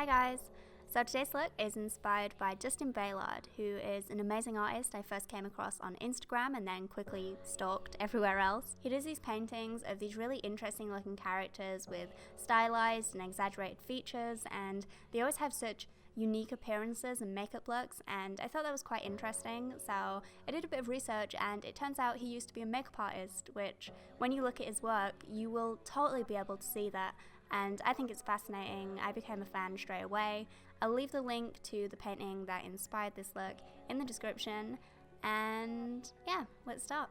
Hi guys! So today's look is inspired by Dustin Bailard, who is an amazing artist I first came across on Instagram and then quickly stalked everywhere else. He does these paintings of these really interesting looking characters with stylized and exaggerated features, and they always have such unique appearances and makeup looks, and I thought that was quite interesting. So I did a bit of research and it turns out he used to be a makeup artist, which when you look at his work you will totally be able to see that, and I think it's fascinating. I became a fan straight away. I'll leave the link to the painting that inspired this look in the description, and yeah, let's start.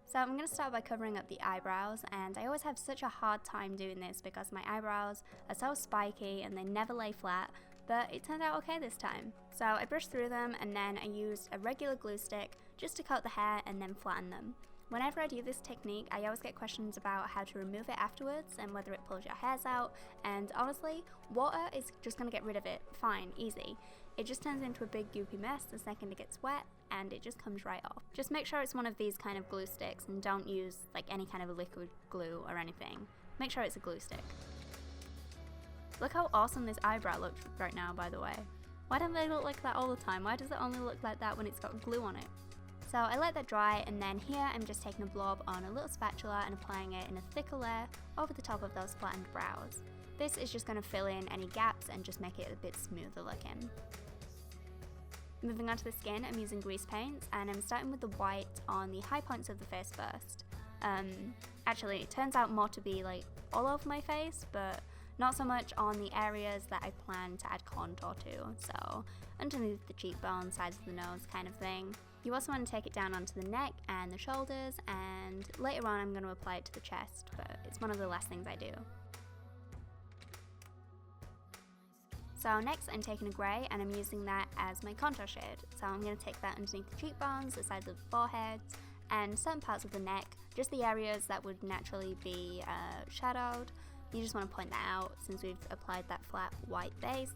So I'm going to start by covering up the eyebrows, and I always have such a hard time doing this because my eyebrows are so spiky and they never lay flat, but it turned out okay this time. So I brushed through them and then I used a regular glue stick just to coat the hair and then flatten them. Whenever I do this technique, I always get questions about how to remove it afterwards and whether it pulls your hairs out, and honestly, water is just going to get rid of it, fine, easy. It just turns into a big goopy mess the second it gets wet, and it just comes right off. Just make sure it's one of these kind of glue sticks and don't use like any kind of a liquid glue or anything. Make sure it's a glue stick. Look how awesome this eyebrow looks right now, by the way. Why don't they look like that all the time? Why does it only look like that when it's got glue on it? So I let that dry, and then here I'm just taking a blob on a little spatula and applying it in a thicker layer over the top of those flattened brows. This is just going to fill in any gaps and just make it a bit smoother looking. Moving on to the skin, I'm using grease paints, and I'm starting with the white on the high points of the face first. Actually, it turns out more to be like all over my face, but not so much on the areas that I plan to add contour to, so underneath the cheekbone, sides of the nose kind of thing. You also want to take it down onto the neck and the shoulders, and later on I'm going to apply it to the chest, but it's one of the last things I do. So next I'm taking a grey and I'm using that as my contour shade. So I'm going to take that underneath the cheekbones, the sides of the forehead, and certain parts of the neck, just the areas that would naturally be shadowed. You just want to point that out since we've applied that flat white base.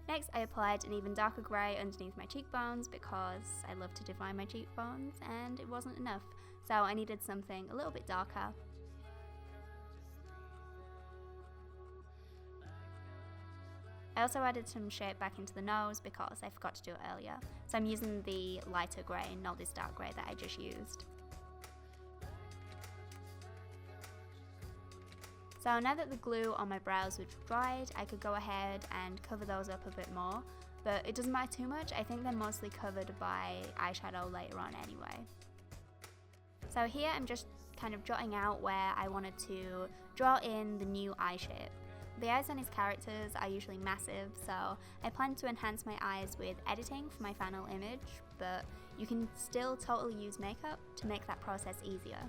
Next I applied an even darker grey underneath my cheekbones because I love to define my cheekbones and it wasn't enough, so I needed something a little bit darker. I also added some shape back into the nose because I forgot to do it earlier, so I'm using the lighter grey, not this dark grey that I just used. So now that the glue on my brows was dried, I could go ahead and cover those up a bit more, but it doesn't matter too much. I think they're mostly covered by eyeshadow later on anyway. So here I'm just kind of jotting out where I wanted to draw in the new eye shape. The eyes on his characters are usually massive, so I plan to enhance my eyes with editing for my final image, but you can still totally use makeup to make that process easier.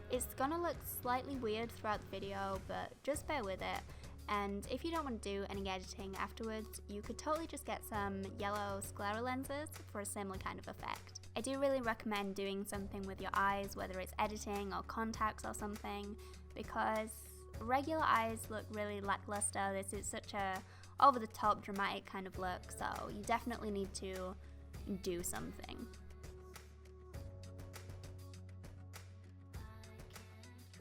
It's gonna look slightly weird throughout the video, but just bear with it, and if you don't want to do any editing afterwards, you could totally just get some yellow sclera lenses for a similar kind of effect. I do really recommend doing something with your eyes, whether it's editing or contacts or something, because regular eyes look really lackluster. This is such a over-the-top dramatic kind of look, so you definitely need to do something.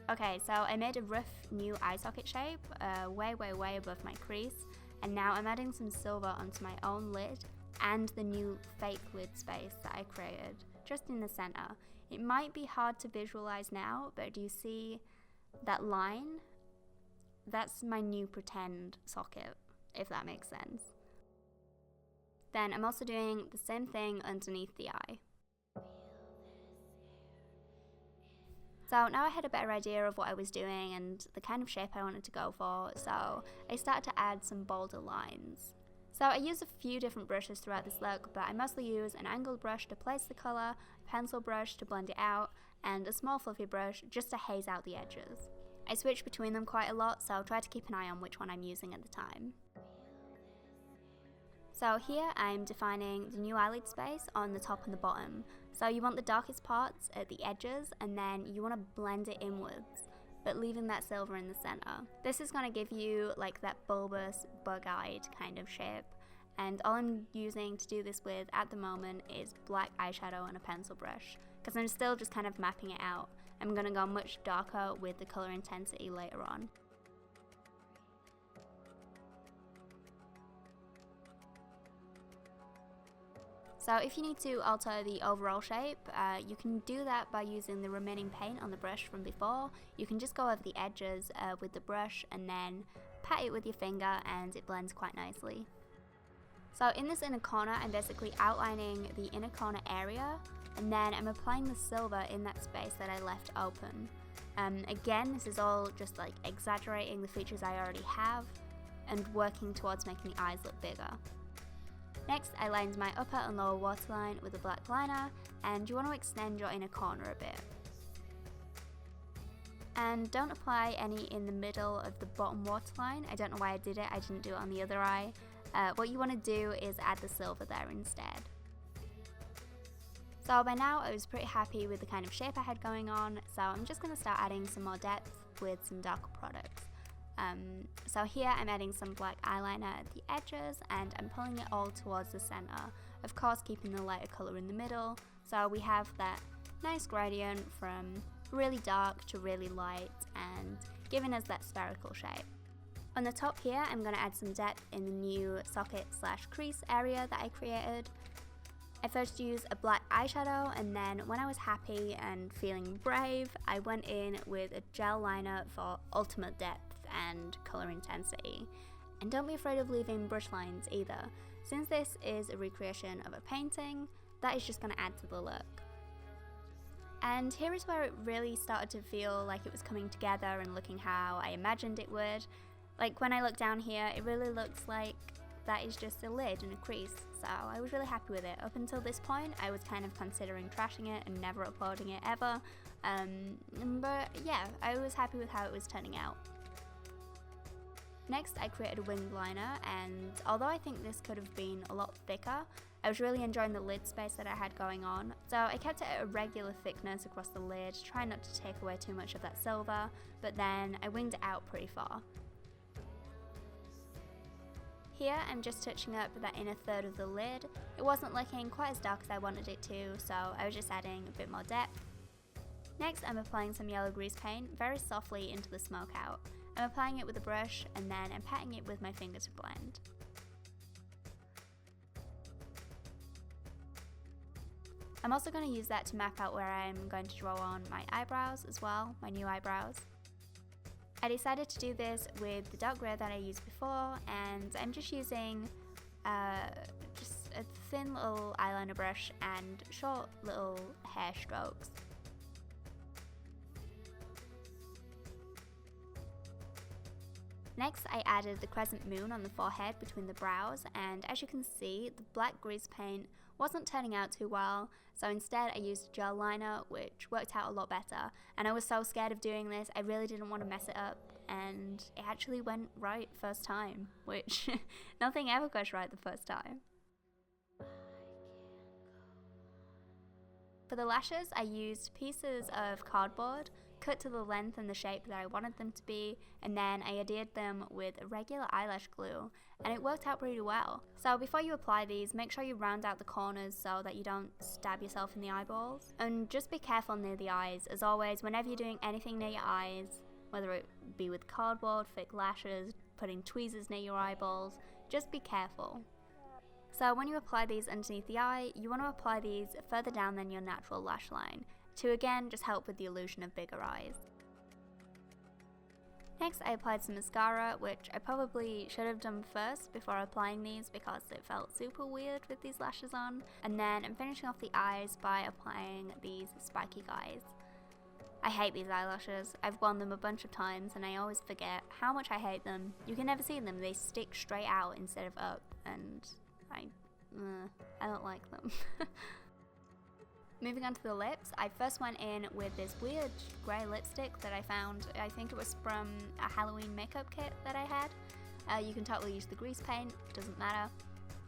Okay, so I made a rough new eye socket shape, way above my crease, and now I'm adding some silver onto my own lid and the new fake lid space that I created, just in the center. It might be hard to visualize now, but do you see that line? That's my new pretend socket, if that makes sense. Then I'm also doing the same thing underneath the eye. So now I had a better idea of what I was doing and the kind of shape I wanted to go for, so I started to add some bolder lines. So I use a few different brushes throughout this look, but I mostly use an angled brush to place the colour, a pencil brush to blend it out, and a small fluffy brush just to haze out the edges. I switch between them quite a lot, so I'll try to keep an eye on which one I'm using at the time. So here I'm defining the new eyelid space on the top and the bottom. So you want the darkest parts at the edges, and then you want to blend it inwards, but leaving that silver in the center. This is going to give you like that bulbous, bug-eyed kind of shape, and all I'm using to do this with at the moment is black eyeshadow and a pencil brush, because I'm still just kind of mapping it out. I'm going to go much darker with the colour intensity later on. So if you need to alter the overall shape, you can do that by using the remaining paint on the brush from before. You can just go over the edges with the brush and then pat it with your finger and it blends quite nicely. So in this inner corner, I'm basically outlining the inner corner area, and then I'm applying the silver in that space that I left open. Again, this is all just like exaggerating the features I already have and working towards making the eyes look bigger. Next, I lined my upper and lower waterline with a black liner, and you want to extend your inner corner a bit. And don't apply any in the middle of the bottom waterline. I don't know why I did it, I didn't do it on the other eye. What you want to do is add the silver there instead. So by now I was pretty happy with the kind of shape I had going on, so I'm just going to start adding some more depth with some darker products. So here I'm adding some black eyeliner at the edges and I'm pulling it all towards the center, of course keeping the lighter colour in the middle, so we have that nice gradient from really dark to really light and giving us that spherical shape. On the top here I'm going to add some depth in the new socket/crease area that I created. I first used a black eyeshadow, and then when I was happy and feeling brave, I went in with a gel liner for ultimate depth and colour intensity. And don't be afraid of leaving brush lines either. Since this is a recreation of a painting, that is just going to add to the look. And here is where it really started to feel like it was coming together and looking how I imagined it would. Like when I look down here, it really looks like that is just a lid and a crease, so I was really happy with it. Up until this point, I was kind of considering trashing it and never uploading it ever, but yeah, I was happy with how it was turning out. Next, I created a winged liner, and although I think this could have been a lot thicker, I was really enjoying the lid space that I had going on, so I kept it at a regular thickness across the lid, trying not to take away too much of that silver, but then I winged it out pretty far. Here I'm just touching up that inner third of the lid. It wasn't looking quite as dark as I wanted it to, so I was just adding a bit more depth. Next I'm applying some yellow grease paint very softly into the smoke out. I'm applying it with a brush and then I'm patting it with my finger to blend. I'm also going to use that to map out where I'm going to draw on my eyebrows as well, my new eyebrows. I decided to do this with the dark grey that I used before, and I'm just using just a thin little eyeliner brush and short little hair strokes. Next I added the crescent moon on the forehead between the brows, and as you can see the black grease paint wasn't turning out too well, so instead I used a gel liner which worked out a lot better, and I was so scared of doing this I really didn't want to mess it up, and it actually went right first time, which nothing ever goes right the first time. For the lashes I used pieces of cardboard cut to the length and the shape that I wanted them to be, and then I adhered them with a regular eyelash glue, and it worked out pretty well. So before you apply these, make sure you round out the corners so that you don't stab yourself in the eyeballs. And just be careful near the eyes. As always, whenever you're doing anything near your eyes, whether it be with cardboard, fake lashes, putting tweezers near your eyeballs, just be careful. So when you apply these underneath the eye, you want to apply these further down than your natural lash line, to again just help with the illusion of bigger eyes. Next I applied some mascara, which I probably should have done first before applying these because it felt super weird with these lashes on, and then I'm finishing off the eyes by applying these spiky guys. I hate these eyelashes. I've worn them a bunch of times and I always forget how much I hate them. You can never see them, they stick straight out instead of up, and I don't like them. Moving on to the lips, I first went in with this weird grey lipstick that I found. I think it was from a Halloween makeup kit that I had. You can totally use the grease paint, doesn't matter.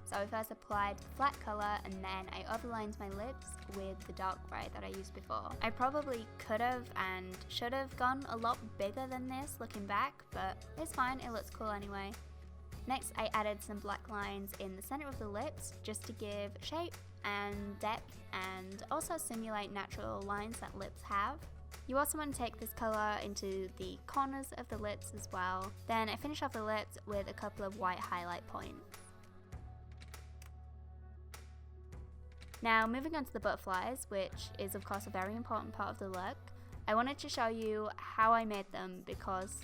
So I first applied the flat colour and then I overlined my lips with the dark grey that I used before. I probably could have and should have gone a lot bigger than this looking back, but it's fine, it looks cool anyway. Next I added some black lines in the centre of the lips just to give shape and depth and also simulate natural lines that lips have. You also want to take this colour into the corners of the lips as well. Then I finish off the lips with a couple of white highlight points. Now moving on to the butterflies, which is of course a very important part of the look, I wanted to show you how I made them because,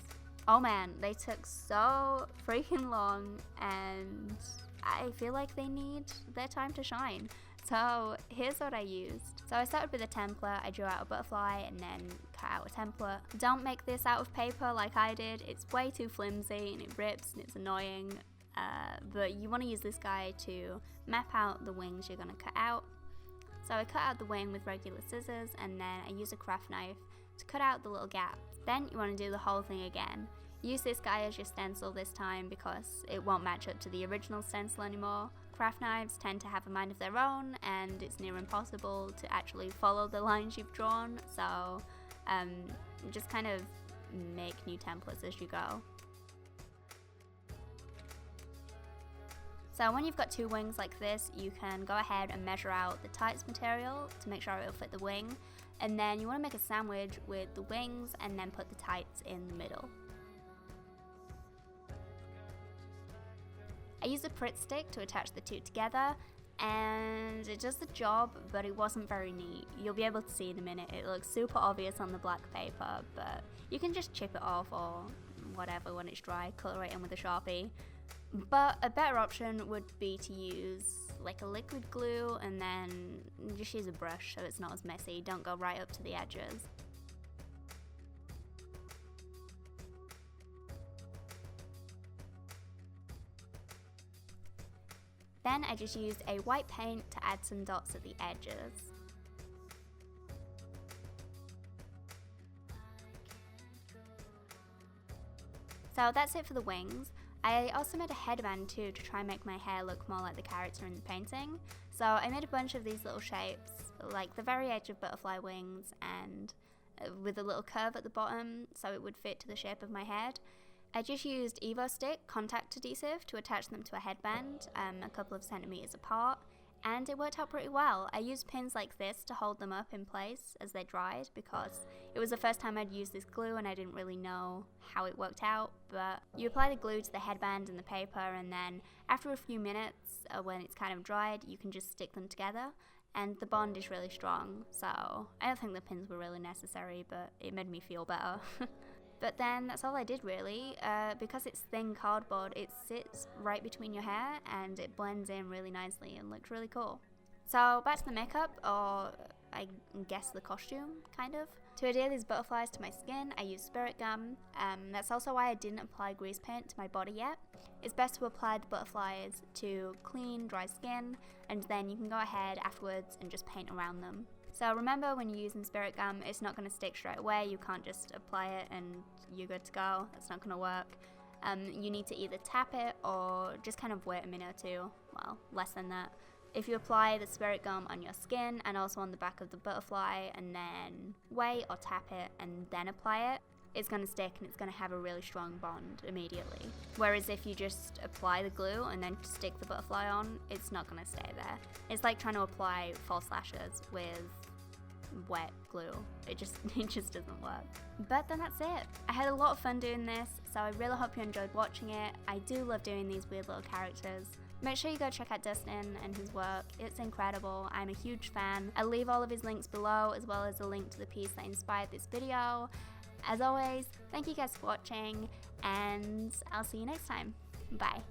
oh man, they took so freaking long and I feel like they need their time to shine. So here's what I used. So I started with a template, I drew out a butterfly and then cut out a template. Don't make this out of paper like I did, it's way too flimsy and it rips and it's annoying. But you want to use this guy to map out the wings you're going to cut out. So I cut out the wing with regular scissors and then I use a craft knife to cut out the little gaps. Then you want to do the whole thing again. Use this guy as your stencil this time because it won't match up to the original stencil anymore. Craft knives tend to have a mind of their own and it's near impossible to actually follow the lines you've drawn, so just kind of make new templates as you go. So when you've got two wings like this, you can go ahead and measure out the tights material to make sure it will fit the wing, and then you want to make a sandwich with the wings and then put the tights in the middle. I used a Pritt stick to attach the two together and it does the job, but it wasn't very neat. You'll be able to see in a minute, it looks super obvious on the black paper, but you can just chip it off or whatever when it's dry, colour it in with a Sharpie. But a better option would be to use like a liquid glue and then just use a brush so it's not as messy, don't go right up to the edges. Then I just used a white paint to add some dots at the edges. So that's it for the wings. I also made a headband too to try and make my hair look more like the character in the painting. So I made a bunch of these little shapes, like the very edge of butterfly wings and with a little curve at the bottom so it would fit to the shape of my head. I just used Evo Stick contact adhesive to attach them to a headband, a couple of centimeters apart, and it worked out pretty well. I used pins like this to hold them up in place as they dried because it was the first time I'd used this glue and I didn't really know how it worked out, but you apply the glue to the headband and the paper and then after a few minutes when it's kind of dried you can just stick them together and the bond is really strong, so I don't think the pins were really necessary, but it made me feel better. But then that's all I did really. Because it's thin cardboard, it sits right between your hair and it blends in really nicely and looks really cool. So back to the makeup, or I guess the costume, kind of. To adhere these butterflies to my skin, I used spirit gum. That's also why I didn't apply grease paint to my body yet. It's best to apply the butterflies to clean, dry skin, and then you can go ahead afterwards and just paint around them. So remember, when you're using spirit gum, it's not going to stick straight away. You can't just apply it and you're good to go. That's not going to work. You need to either tap it or just kind of wait a minute or two. Well, less than that. If you apply the spirit gum on your skin and also on the back of the butterfly and then wait or tap it and then apply it, it's going to stick and it's going to have a really strong bond immediately. Whereas if you just apply the glue and then stick the butterfly on, it's not going to stay there. It's like trying to apply false lashes with wet glue. It just doesn't work. But then that's it. I had a lot of fun doing this, so I really hope you enjoyed watching it. I do love doing these weird little characters. Make sure you go check out Dustin and his work. It's incredible. I'm a huge fan. I'll leave all of his links below, as well as a link to the piece that inspired this video. As always, thank you guys for watching, and I'll see you next time. Bye.